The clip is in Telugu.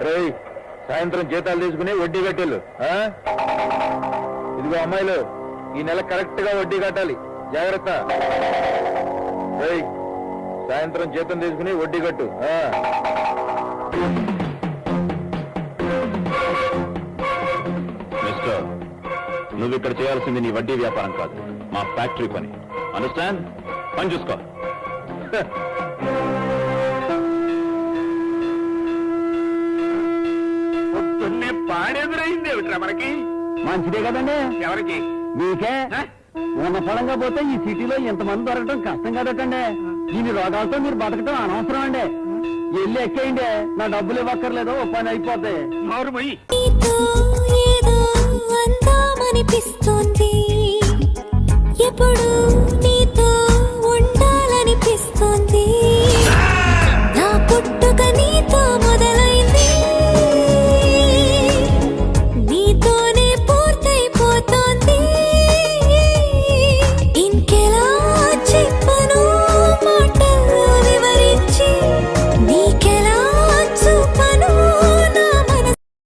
రేయ్ సాయంత్రం జీతాలు తీసుకుని వడ్డీ కట్టేళ్ళు. ఇదిగో అమ్మాయిలు, ఈ నెల కరెక్ట్ గా వడ్డీ కట్టాలి, జాగ్రత్త. రేయ్ సాయంత్రం జీతం తీసుకుని వడ్డీ కట్టు. మిస్టర్, నువ్వు ఇక్కడ చేయాల్సింది నీ వడ్డీ వ్యాపారం కాదు, మా ఫ్యాక్టరీ పని. అండర్స్టాండ్? పని చూసుకో. పొద్దున్నే పాడెదురైంది ఏమిట్రా మనకి? మంచిదే కదండి. ఎవరికి? మీకే. ఉన్న పడంగా పోతే ఈ సిటీలో ఇంతమంది దొరకటం కష్టం కదటండి. దీని రోగాలతో మీరు బతకటం అనవసరం అండి. వెళ్ళి ఎక్కేయండి, నా డబ్బులు ఇవ్వక్కర్లేదు, ఓ పని అయిపోతాయి. నోరు మొయ్యి. అనిపిస్తుంది ఎప్పుడు నీతో ఉండాలనిపిస్తుంది నా పుట్టుకని